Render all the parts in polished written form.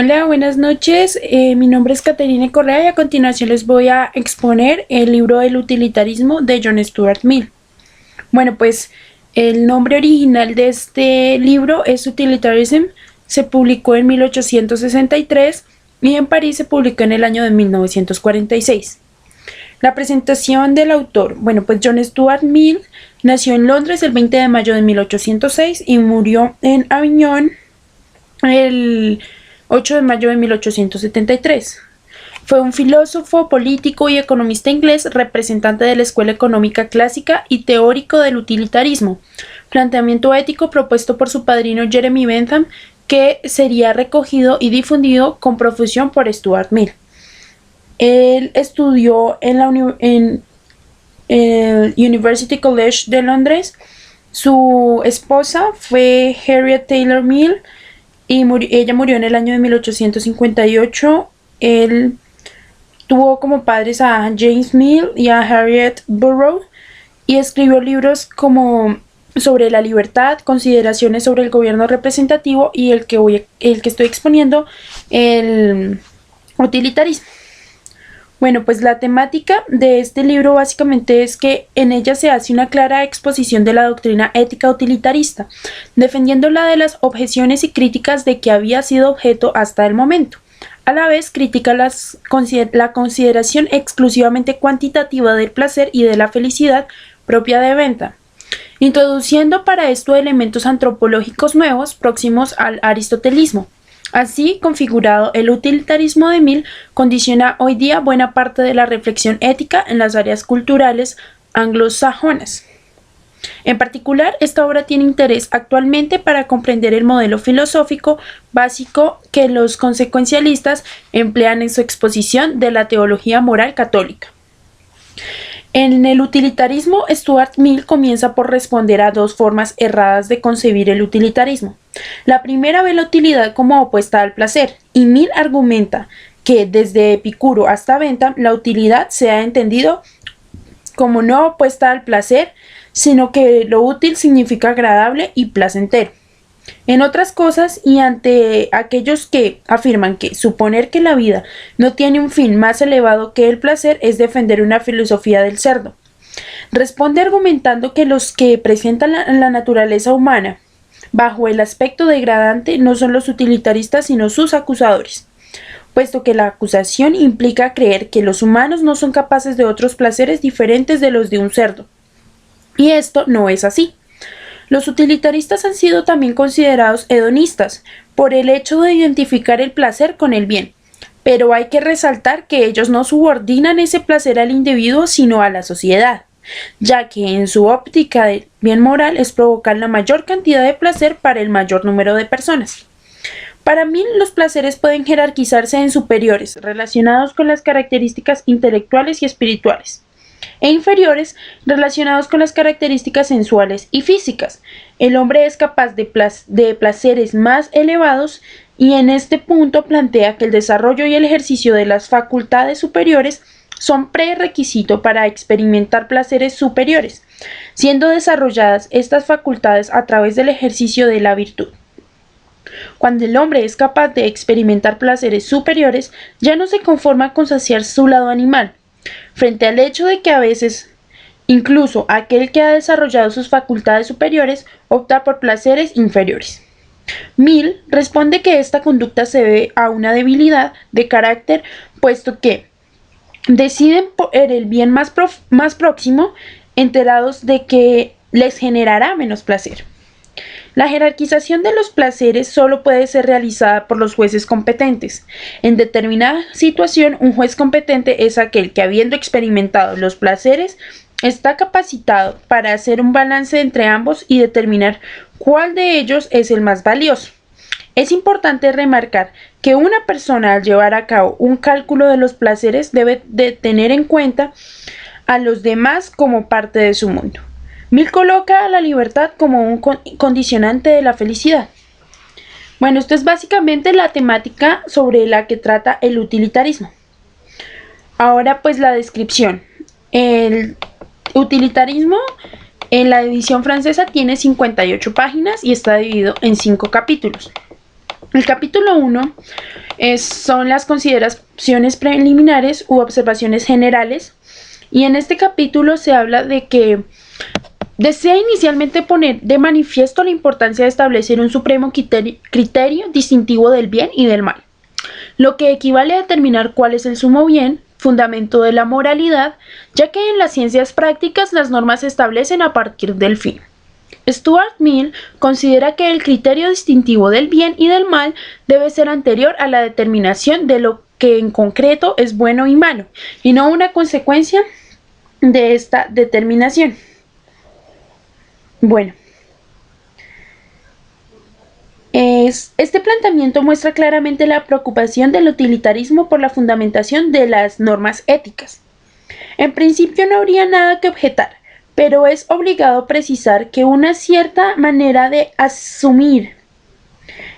Hola, buenas noches. Mi nombre es Caterine Correa y a continuación les voy a exponer el libro El utilitarismo de John Stuart Mill. Bueno, pues el nombre original de este libro es Utilitarism. Se publicó en 1863 y en París se publicó en el año de 1946. La presentación del autor. Bueno, pues John Stuart Mill nació en Londres el 20 de mayo de 1806 y murió en Avignon el 8 de mayo de 1873. Fue un filósofo, político y economista inglés, representante de la escuela económica clásica y teórico del utilitarismo, planteamiento ético propuesto por su padrino Jeremy Bentham, que sería recogido y difundido con profusión por Stuart Mill. Él estudió en el University College de Londres. Su esposa fue Harriet Taylor Mill y ella murió en el año de 1858. Él tuvo como padres a James Mill y a Harriet Burroughs y escribió libros como sobre la libertad, consideraciones sobre el gobierno representativo y el que estoy exponiendo, el utilitarismo. Bueno, pues la temática de este libro básicamente es que en ella se hace una clara exposición de la doctrina ética utilitarista, defendiéndola de las objeciones y críticas de que había sido objeto hasta el momento. A la vez critica la consideración exclusivamente cuantitativa del placer y de la felicidad propia de Bentham, introduciendo para esto elementos antropológicos nuevos próximos al aristotelismo. Así configurado, el utilitarismo de Mill condiciona hoy día buena parte de la reflexión ética en las áreas culturales anglosajonas. En particular, esta obra tiene interés actualmente para comprender el modelo filosófico básico que los consecuencialistas emplean en su exposición de la teología moral católica. En el utilitarismo, Stuart Mill comienza por responder a dos formas erradas de concebir el utilitarismo. La primera ve la utilidad como opuesta al placer, y Mill argumenta que desde Epicuro hasta Bentham la utilidad se ha entendido como no opuesta al placer, sino que lo útil significa agradable y placentero. En otras cosas, y ante aquellos que afirman que suponer que la vida no tiene un fin más elevado que el placer es defender una filosofía del cerdo. Responde argumentando que los que presentan la naturaleza humana bajo el aspecto degradante no son los utilitaristas sino sus acusadores, puesto que la acusación implica creer que los humanos no son capaces de otros placeres diferentes de los de un cerdo. Y esto no es así. Los utilitaristas han sido también considerados hedonistas por el hecho de identificar el placer con el bien, pero hay que resaltar que ellos no subordinan ese placer al individuo sino a la sociedad, ya que en su óptica del bien moral es provocar la mayor cantidad de placer para el mayor número de personas. Para mí, los placeres pueden jerarquizarse en superiores, relacionados con las características intelectuales y espirituales, e inferiores, relacionados con las características sensuales y físicas. El hombre es capaz de placeres más elevados y en este punto plantea que el desarrollo y el ejercicio de las facultades superiores son prerequisito para experimentar placeres superiores, siendo desarrolladas estas facultades a través del ejercicio de la virtud. Cuando el hombre es capaz de experimentar placeres superiores, ya no se conforma con saciar su lado animal, frente al hecho de que a veces, incluso aquel que ha desarrollado sus facultades superiores, opta por placeres inferiores. Mill responde que esta conducta se debe a una debilidad de carácter, puesto que deciden por el bien más próximo, enterados de que les generará menos placer. La jerarquización de los placeres solo puede ser realizada por los jueces competentes. En determinada situación, un juez competente es aquel que, habiendo experimentado los placeres, está capacitado para hacer un balance entre ambos y determinar cuál de ellos es el más valioso. Es importante remarcar que una persona, al llevar a cabo un cálculo de los placeres, debe de tener en cuenta a los demás como parte de su mundo. Mill coloca a la libertad como un condicionante de la felicidad. Bueno, esto es básicamente la temática sobre la que trata el utilitarismo. Ahora pues la descripción. El utilitarismo en la edición francesa tiene 58 páginas y está dividido en 5 capítulos. El capítulo 1 son las consideraciones preliminares u observaciones generales, y en este capítulo se habla de que desea inicialmente poner de manifiesto la importancia de establecer un supremo criterio distintivo del bien y del mal, lo que equivale a determinar cuál es el sumo bien, fundamento de la moralidad, ya que en las ciencias prácticas las normas se establecen a partir del fin. Stuart Mill considera que el criterio distintivo del bien y del mal debe ser anterior a la determinación de lo que en concreto es bueno y malo, y no una consecuencia de esta determinación. Bueno, este planteamiento muestra claramente la preocupación del utilitarismo por la fundamentación de las normas éticas. En principio no habría nada que objetar, pero es obligado precisar que una cierta manera de asumir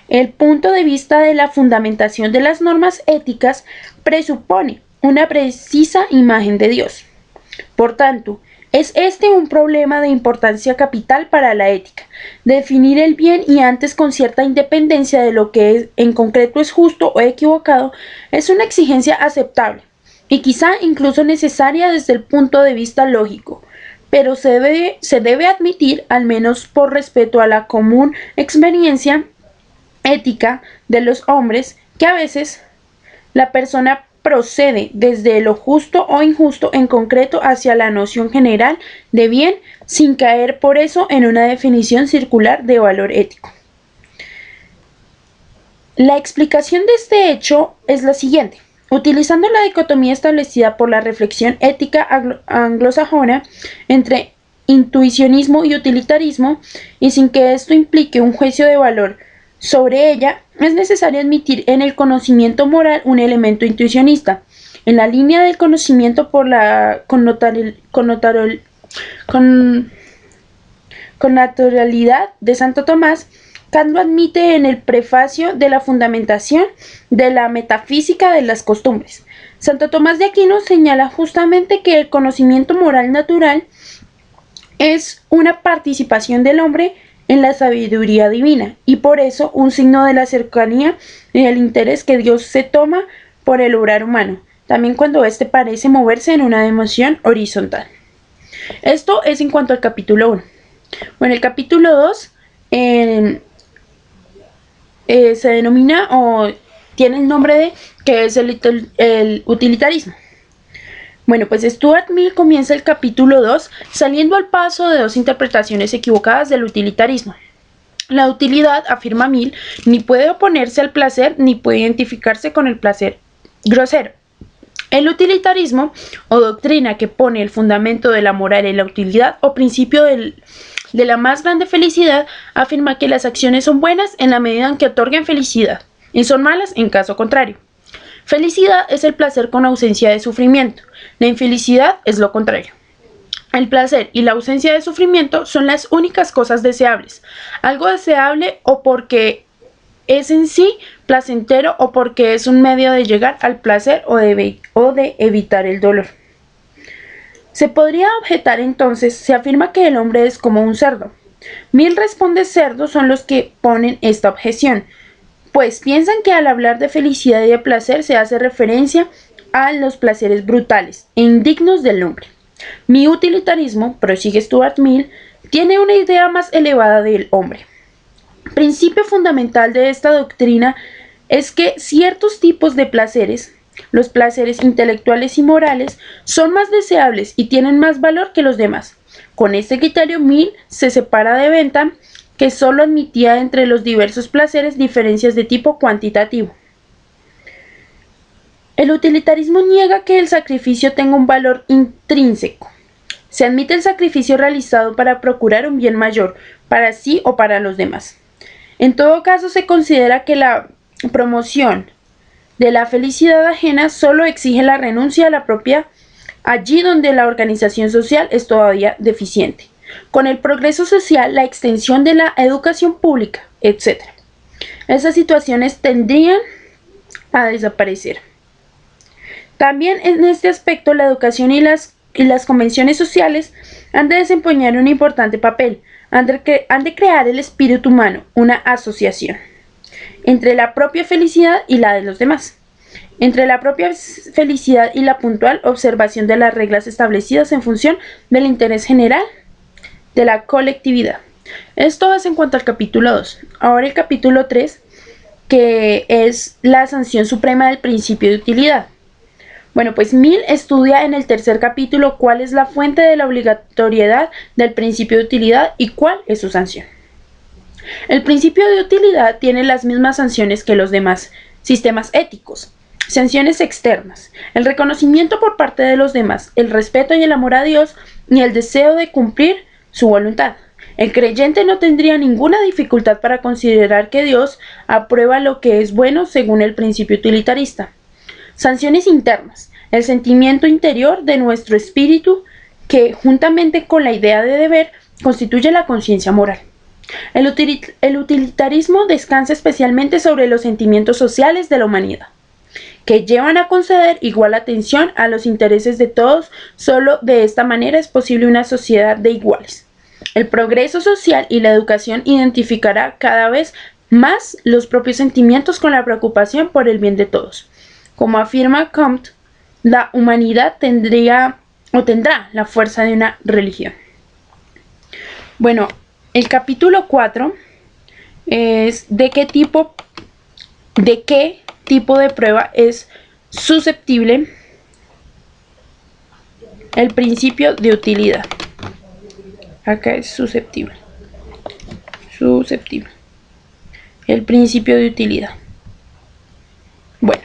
el punto de vista de la fundamentación de las normas éticas presupone una precisa imagen de Dios. Por tanto, es este un problema de importancia capital para la ética. Definir el bien y antes con cierta independencia de lo que en concreto es justo o equivocado es una exigencia aceptable y quizá incluso necesaria desde el punto de vista lógico, pero se debe admitir, al menos por respeto a la común experiencia ética de los hombres, que a veces la persona procede desde lo justo o injusto en concreto hacia la noción general de bien, sin caer por eso en una definición circular de valor ético. La explicación de este hecho es la siguiente. Utilizando la dicotomía establecida por la reflexión ética anglosajona entre intuicionismo y utilitarismo, y sin que esto implique un juicio de valor sobre ella, es necesario admitir en el conocimiento moral un elemento intuicionista. En la línea del conocimiento por la connaturalidad de Santo Tomás, Kant lo admite en el prefacio de la fundamentación de la metafísica de las costumbres. Santo Tomás de Aquino señala justamente que el conocimiento moral natural es una participación del hombre en la sabiduría divina, y por eso un signo de la cercanía y el interés que Dios se toma por el obrar humano, también cuando éste parece moverse en una dimensión horizontal. Esto es en cuanto al capítulo 1. Bueno, el capítulo 2 se denomina o tiene el nombre de que es el utilitarismo. Bueno, pues Stuart Mill comienza el capítulo 2 saliendo al paso de dos interpretaciones equivocadas del utilitarismo. La utilidad, afirma Mill, ni puede oponerse al placer ni puede identificarse con el placer grosero. El utilitarismo, o doctrina que pone el fundamento de la moral en la utilidad o principio de la más grande felicidad, afirma que las acciones son buenas en la medida en que otorguen felicidad, y son malas en caso contrario. Felicidad es el placer con ausencia de sufrimiento. La infelicidad es lo contrario. El placer y la ausencia de sufrimiento son las únicas cosas deseables. Algo deseable o porque es en sí placentero o porque es un medio de llegar al placer o de evitar el dolor. Se podría objetar entonces, se afirma que el hombre es como un cerdo. Mill responde: cerdos son los que ponen esta objeción, pues piensan que al hablar de felicidad y de placer se hace referencia a los placeres brutales e indignos del hombre. Mi utilitarismo, prosigue Stuart Mill, tiene una idea más elevada del hombre. Principio fundamental de esta doctrina es que ciertos tipos de placeres, los placeres intelectuales y morales, son más deseables y tienen más valor que los demás. Con este criterio, Mill se separa de Bentham, que solo admitía entre los diversos placeres diferencias de tipo cuantitativo. El utilitarismo niega que el sacrificio tenga un valor intrínseco. Se admite el sacrificio realizado para procurar un bien mayor, para sí o para los demás. En todo caso, se considera que la promoción de la felicidad ajena solo exige la renuncia a la propia allí donde la organización social es todavía deficiente. Con el progreso social, la extensión de la educación pública, etc. Esas situaciones tendrían a desaparecer. También en este aspecto la educación y las convenciones sociales han de desempeñar un importante papel, han de crear el espíritu humano, una asociación. entre la propia felicidad y la de los demás, entre la propia felicidad y la puntual observación de las reglas establecidas en función del interés general de la colectividad. Esto es en cuanto al capítulo 2. Ahora el capítulo 3, que es la sanción suprema del principio de utilidad. Bueno, pues Mill estudia en el tercer capítulo cuál es la fuente de la obligatoriedad del principio de utilidad y cuál es su sanción. El principio de utilidad tiene las mismas sanciones que los demás sistemas éticos. Sanciones externas, el reconocimiento por parte de los demás, el respeto y el amor a Dios y el deseo de cumplir su voluntad. El creyente no tendría ninguna dificultad para considerar que Dios aprueba lo que es bueno según el principio utilitarista. Sanciones internas, el sentimiento interior de nuestro espíritu que, juntamente con la idea de deber, constituye la conciencia moral. El utilitarismo descansa especialmente sobre los sentimientos sociales de la humanidad, que llevan a conceder igual atención a los intereses de todos. Solo de esta manera es posible una sociedad de iguales. El progreso social y la educación identificará cada vez más los propios sentimientos con la preocupación por el bien de todos. Como afirma Comte, la humanidad tendrá la fuerza de una religión. Bueno, el capítulo 4 es de qué tipo de prueba es susceptible el principio de utilidad. Acá es susceptible. El principio de utilidad. Bueno,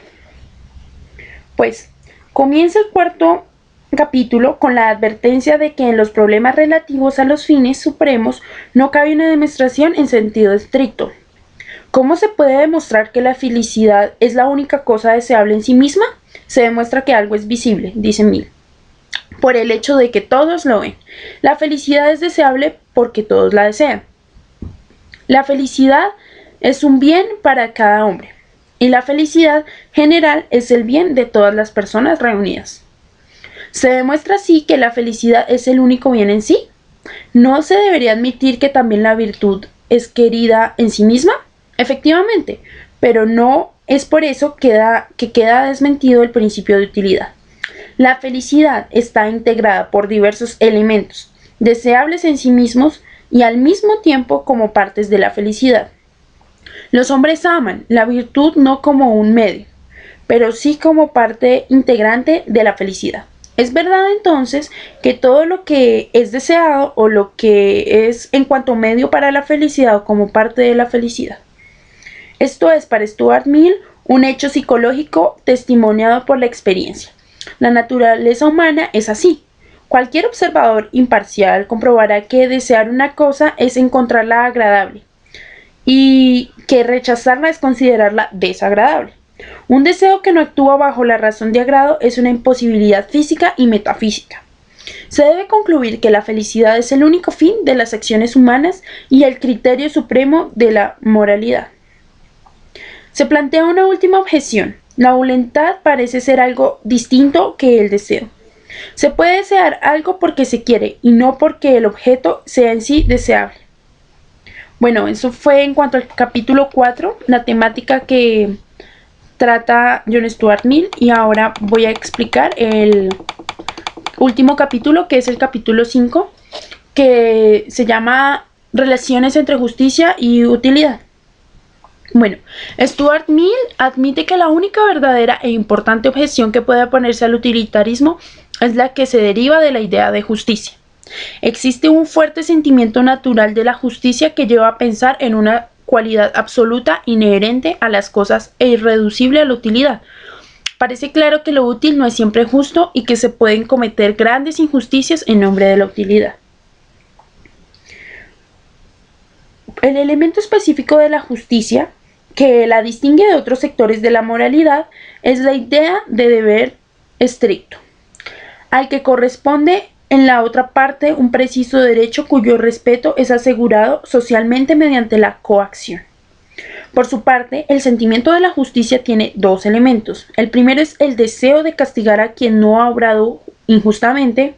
pues comienza el cuarto capítulo con la advertencia de que en los problemas relativos a los fines supremos no cabe una demostración en sentido estricto. ¿Cómo se puede demostrar que la felicidad es la única cosa deseable en sí misma? Se demuestra que algo es visible, dice Mill, por el hecho de que todos lo ven. La felicidad es deseable porque todos la desean. La felicidad es un bien para cada hombre, y la felicidad general es el bien de todas las personas reunidas. Se demuestra así que la felicidad es el único bien en sí. ¿No se debería admitir que también la virtud es querida en sí misma? Efectivamente, pero no es por eso que queda desmentido el principio de utilidad. La felicidad está integrada por diversos elementos, deseables en sí mismos y al mismo tiempo como partes de la felicidad. Los hombres aman la virtud no como un medio, pero sí como parte integrante de la felicidad. Es verdad entonces que todo lo que es deseado o lo que es en cuanto medio para la felicidad o como parte de la felicidad. Esto es para Stuart Mill un hecho psicológico testimoniado por la experiencia. La naturaleza humana es así. Cualquier observador imparcial comprobará que desear una cosa es encontrarla agradable y que rechazarla es considerarla desagradable. Un deseo que no actúa bajo la razón de agrado es una imposibilidad física y metafísica. Se debe concluir que la felicidad es el único fin de las acciones humanas y el criterio supremo de la moralidad. Se plantea una última objeción. La voluntad parece ser algo distinto que el deseo. Se puede desear algo porque se quiere y no porque el objeto sea en sí deseable. Bueno, eso fue en cuanto al capítulo 4, la temática que trata John Stuart Mill, y ahora voy a explicar el último capítulo, que es el capítulo 5, que se llama Relaciones entre justicia y utilidad. Bueno, Stuart Mill admite que la única verdadera e importante objeción que puede oponerse al utilitarismo es la que se deriva de la idea de justicia. Existe un fuerte sentimiento natural de la justicia que lleva a pensar en una cualidad absoluta inherente a las cosas e irreducible a la utilidad. Parece claro que lo útil no es siempre justo y que se pueden cometer grandes injusticias en nombre de la utilidad. El elemento específico de la justicia que la distingue de otros sectores de la moralidad es la idea de deber estricto, al que corresponde en la otra parte un preciso derecho cuyo respeto es asegurado socialmente mediante la coacción. Por su parte, el sentimiento de la justicia tiene dos elementos. El primero es el deseo de castigar a quien ha obrado injustamente,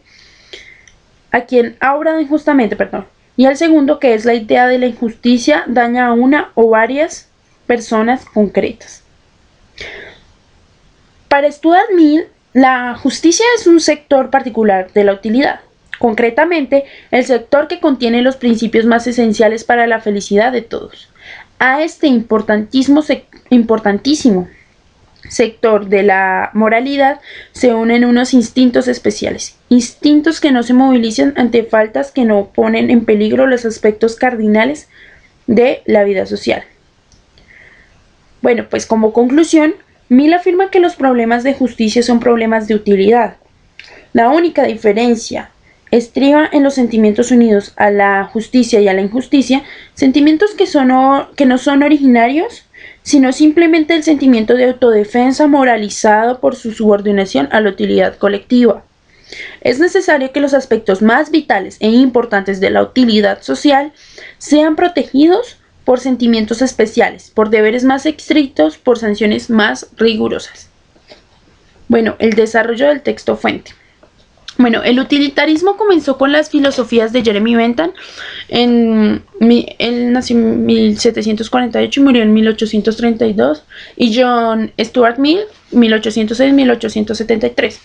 y el segundo, que es la idea de la injusticia, daña a una o varias personas concretas. Para Stuart Mill, la justicia es un sector particular de la utilidad, concretamente el sector que contiene los principios más esenciales para la felicidad de todos. A este importantísimo sector de la moralidad se unen unos instintos especiales, instintos que no se movilizan ante faltas que no ponen en peligro los aspectos cardinales de la vida social. Bueno, pues como conclusión, Mill afirma que los problemas de justicia son problemas de utilidad. La única diferencia estriba en los sentimientos unidos a la justicia y a la injusticia, sentimientos que no son originarios, sino simplemente el sentimiento de autodefensa moralizado por su subordinación a la utilidad colectiva. Es necesario que los aspectos más vitales e importantes de la utilidad social sean protegidos por sentimientos especiales, por deberes más estrictos, por sanciones más rigurosas. Bueno, el desarrollo del texto fuente. Bueno, el utilitarismo comenzó con las filosofías de Jeremy Bentham. Él nació en 1748 y murió en 1832. Y John Stuart Mill, 1806-1873.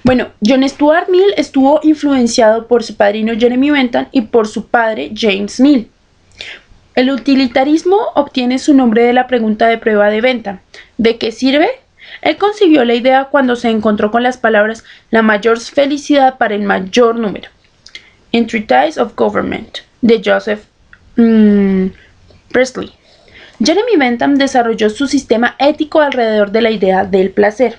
Bueno, John Stuart Mill estuvo influenciado por su padrino Jeremy Bentham y por su padre James Mill. El utilitarismo obtiene su nombre de la pregunta de prueba de Bentham: ¿de qué sirve? Él concibió la idea cuando se encontró con las palabras "la mayor felicidad para el mayor número", en Treatise of Government, de Joseph Priestley. Jeremy Bentham desarrolló su sistema ético alrededor de la idea del placer.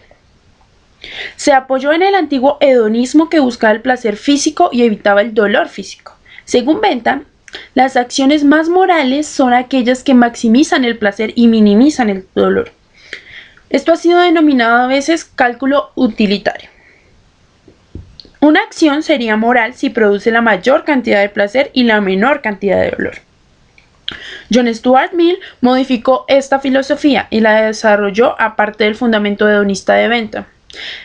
Se apoyó en el antiguo hedonismo que buscaba el placer físico y evitaba el dolor físico. Según Bentham, las acciones más morales son aquellas que maximizan el placer y minimizan el dolor. Esto ha sido denominado a veces cálculo utilitario. Una acción sería moral si produce la mayor cantidad de placer y la menor cantidad de dolor. John Stuart Mill modificó esta filosofía y la desarrolló a partir del fundamento hedonista de Bentham.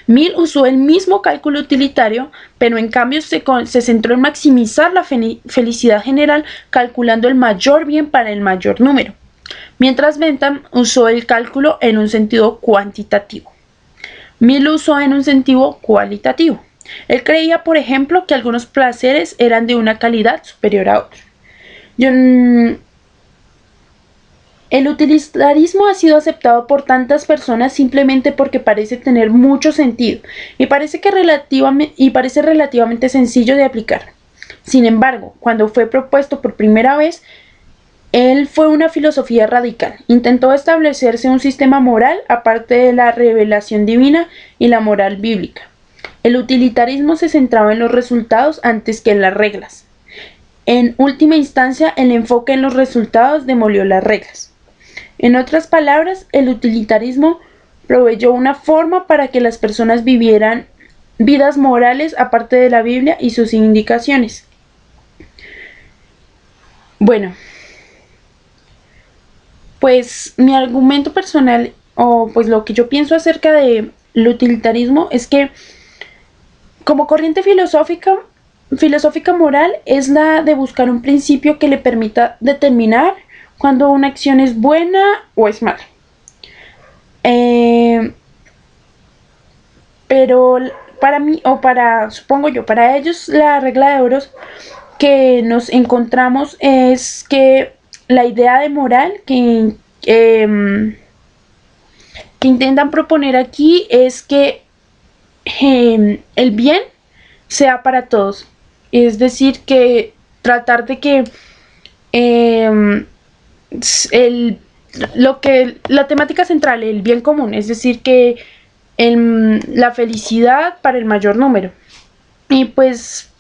Mill usó el mismo cálculo utilitario, pero en cambio se centró en maximizar la felicidad general calculando el mayor bien para el mayor número, mientras Bentham usó el cálculo en un sentido cuantitativo. Mill lo usó en un sentido cualitativo. Él creía, por ejemplo, que algunos placeres eran de una calidad superior a otros. El utilitarismo ha sido aceptado por tantas personas simplemente porque parece tener mucho sentido y parece relativamente sencillo de aplicar. Sin embargo, cuando fue propuesto por primera vez, él fue una filosofía radical. Intentó establecerse un sistema moral aparte de la revelación divina y la moral bíblica. El utilitarismo se centraba en los resultados antes que en las reglas. En última instancia, el enfoque en los resultados demolió las reglas. En otras palabras, el utilitarismo proveyó una forma para que las personas vivieran vidas morales aparte de la Biblia y sus indicaciones. Bueno, pues mi argumento personal, o pues lo que yo pienso acerca del utilitarismo, es que como corriente filosófica moral es la de buscar un principio que le permita determinar cuando una acción es buena o es mala. Pero para mí, supongo yo, para ellos la regla de oro que nos encontramos es que la idea de moral que intentan proponer aquí es que el bien sea para todos. Es decir, que tratar de que la temática central, el bien común, es decir, que la felicidad para el mayor número. Y pues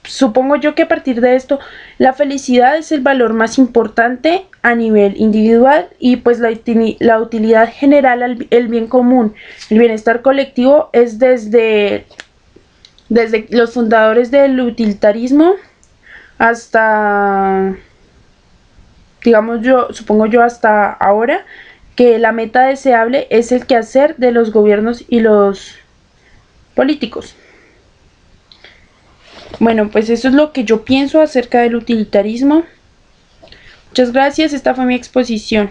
supongo yo que a partir de esto la felicidad es el valor más importante a nivel individual y pues la utilidad general, el bien común, el bienestar colectivo es desde los fundadores del utilitarismo hasta, supongo yo hasta ahora, que la meta deseable es el quehacer de los gobiernos y los políticos. Bueno, pues eso es lo que yo pienso acerca del utilitarismo. Muchas gracias, esta fue mi exposición.